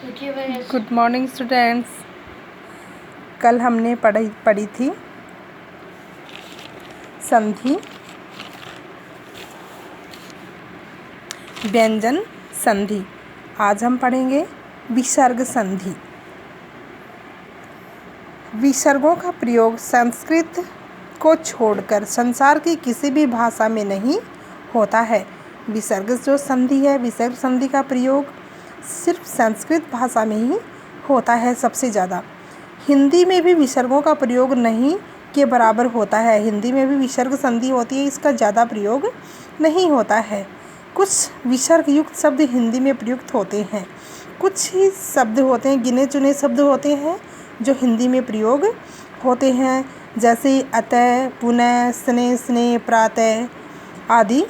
Good morning students. कल हमने पढ़ी थी संधि, व्यंजन संधि। आज हम पढ़ेंगे विसर्ग संधि। विसर्गों का प्रयोग संस्कृत को छोड़कर संसार की किसी भी भाषा में नहीं होता है। विसर्ग जो संधि है, विसर्ग संधि का प्रयोग सिर्फ संस्कृत भाषा में ही होता है सबसे ज़्यादा। हिंदी में भी विसर्गों का प्रयोग नहीं के बराबर होता है। हिंदी में भी विसर्ग संधि होती है, इसका ज़्यादा प्रयोग नहीं होता है। कुछ विसर्ग युक्त शब्द हिंदी में प्रयुक्त होते हैं, कुछ ही शब्द होते हैं, गिने चुने शब्द होते हैं जो हिंदी में प्रयोग होते हैं, जैसे अतः, पुनः, स्नेह, स्नेह, प्रातः आदि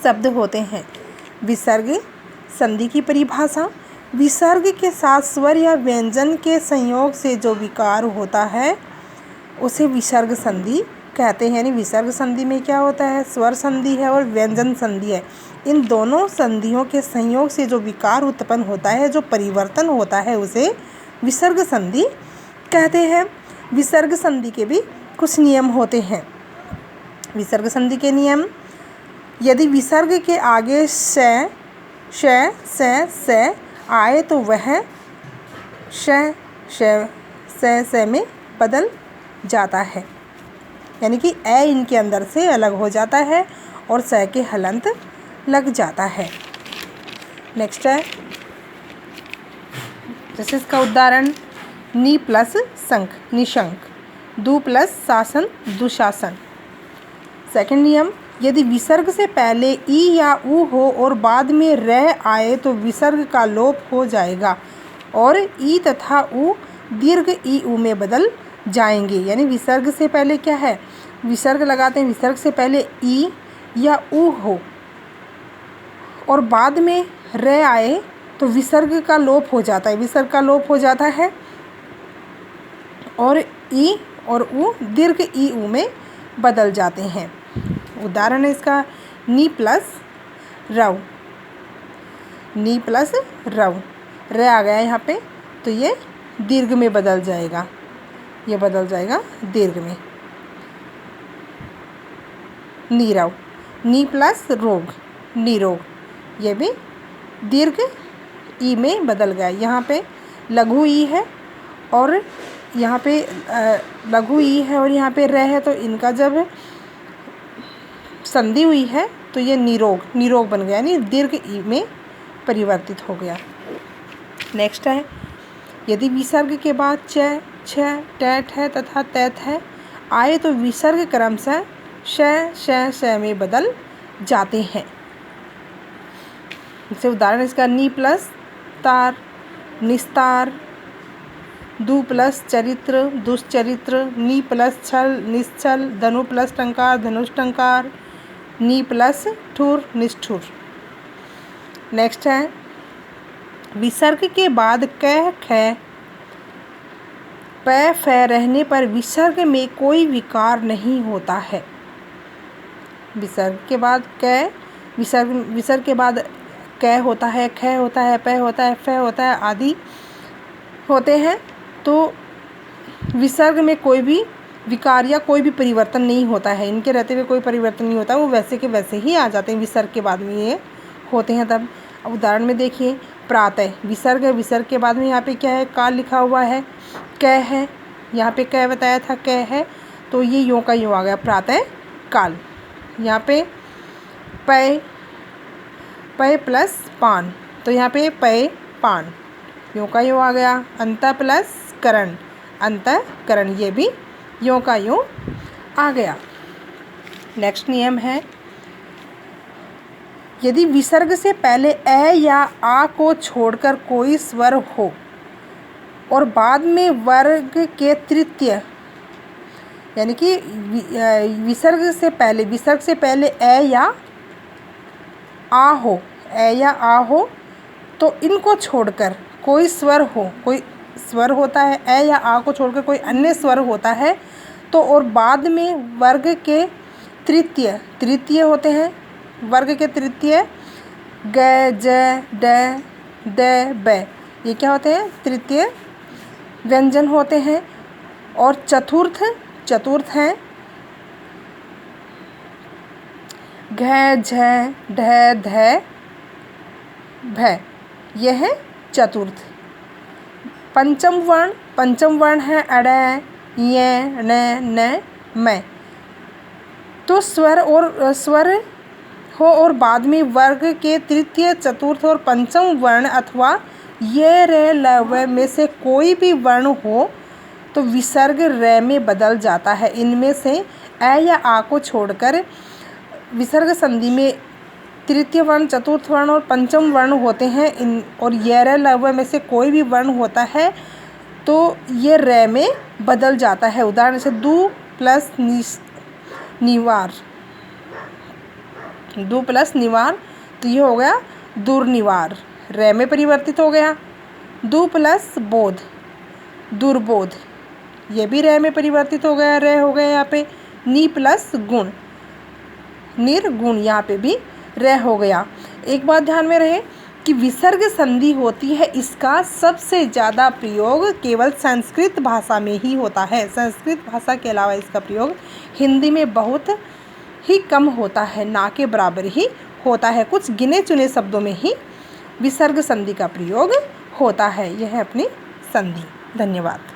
शब्द होते हैं। विसर्ग संधि की परिभाषा: विसर्ग के साथ स्वर या व्यंजन के संयोग से जो विकार होता है उसे विसर्ग संधि कहते हैं। यानी विसर्ग संधि में क्या होता है, स्वर संधि है और व्यंजन संधि है। इन दोनों संधियों के संयोग से जो विकार उत्पन्न होता है, जो परिवर्तन होता है, उसे विसर्ग संधि कहते हैं। विसर्ग संधि के भी कुछ नियम होते हैं। विसर्ग संधि के नियम: यदि विसर्ग के आगे श आए तो वह श में बदल जाता है, यानी कि ए इनके अंदर से अलग हो जाता है और स के हलंत लग जाता है। नेक्स्ट है, जैसे इसका उदाहरण: नी प्लस शंख, निशंक। दु प्लस शासन, दुशासन। सेकंड नियम: यदि विसर्ग से पहले ई या उ हो और बाद में रह आए तो विसर्ग का लोप हो जाएगा और ई तथा उ दीर्घ ई उ में बदल जाएंगे। यानी विसर्ग से पहले क्या है, विसर्ग लगाते हैं, विसर्ग से पहले ई या उ हो और बाद में रह आए तो विसर्ग का लोप हो जाता है, विसर्ग का लोप हो जाता है और ई और उ दीर्घ ई उ में बदल जाते हैं। उदाहरण है इसका: नी प्लस रव, नी प्लस रव, र आ गया यहाँ पे तो ये दीर्घ में बदल जाएगा, ये बदल जाएगा दीर्घ में। नीरव, नी प्लस रोग, निरोग, ये भी दीर्घ ई में बदल गया। यहाँ पे लघु ई है और यहाँ पे लघु ई है और यहाँ पे र है, तो इनका जब संधि हुई है तो ये निरोग, निरोग बन गया, यानी दीर्घ ई में परिवर्तित हो गया। नेक्स्ट है, यदि विसर्ग के बाद च, छ, टैट है तथा तैत है आए तो विसर्ग क्रमशः श में बदल जाते हैं। जैसे उदाहरण इसका: नी प्लस तार, निस्तार। दु प्लस चरित्र, दुष्चरित्र। नी प्लस छल, निश्चल। धनु प्लस टंकार, धनुष टंकार। नी प्लस ठुर, निष्ठुर। नेक्स्ट है, विसर्ग के बाद क, ख, प, फ रहने पर विसर्ग में कोई विकार नहीं होता है। विसर्ग के बाद क, विसर्ग के बाद क होता है, ख होता है, प होता है, फ होता है आदि होते हैं, तो विसर्ग में कोई भी विकार या कोई भी परिवर्तन नहीं होता है। इनके रहते हुए कोई परिवर्तन नहीं होता, वो वैसे के वैसे ही आ जाते हैं। विसर्ग के बाद में ये होते हैं तब। अब उदाहरण में देखिए, प्रातः विसर्ग है, विसर्ग के बाद में यहाँ पे क्या है, काल लिखा हुआ है, क है, यहाँ पे क बताया था, क है, तो ये यों का यों आ गया, प्रातः काल। यहाँ पे पय प्लस पान, तो यहाँ पे पय पान, यों का यों आ गया। अंत प्लस करण, अंतःकरण, ये भी यों का यों आ गया। नेक्स्ट नियम है, यदि विसर्ग से पहले ए या आ को छोड़कर कोई स्वर हो और बाद में वर्ग के तृतीय, यानी कि विसर्ग से पहले ए या आ हो, ए या आ हो, तो इनको छोड़कर कोई स्वर हो, कोई स्वर होता है, ए या आ को छोड़कर कोई अन्य स्वर होता है, तो और बाद में वर्ग के तृतीय होते हैं, वर्ग के तृतीय ग, ज, ड, द, ब, ये क्या होते हैं? तृतीय व्यंजन होते हैं। और चतुर्थ हैं घ, झ, ढ, ध, भ, यह है चतुर्थ। पंचम वर्ण है अड़, य, न, म। तो स्वर हो और बाद में वर्ग के तृतीय, चतुर्थ और पंचम वर्ण अथवा ये, र, ल, व में से कोई भी वर्ण हो तो विसर्ग र में बदल जाता है। इनमें से अ या आ को छोड़कर विसर्ग संधि में तृतीय वर्ण, चतुर्थ वर्ण और पंचम वर्ण होते हैं। और ये, र, ल, व में से कोई भी वर्ण होता है तो ये र में बदल जाता है। उदाहरण से दु प्लस निवार, दु प्लस निवार, तो ये हो गया दुर्निवार, र में परिवर्तित हो गया। दु प्लस बोध, दुर्बोध, ये भी र में परिवर्तित हो गया, र हो गया यहाँ पे। नी प्लस गुण, निर्गुण, यहाँ पे भी र हो गया। एक बात ध्यान में रहे कि विसर्ग संधि होती है, इसका सबसे ज़्यादा प्रयोग केवल संस्कृत भाषा में ही होता है। संस्कृत भाषा के अलावा इसका प्रयोग हिंदी में बहुत ही कम होता है, ना के बराबर ही होता है। कुछ गिने चुने शब्दों में ही विसर्ग संधि का प्रयोग होता है। यह है अपनी संधि। धन्यवाद।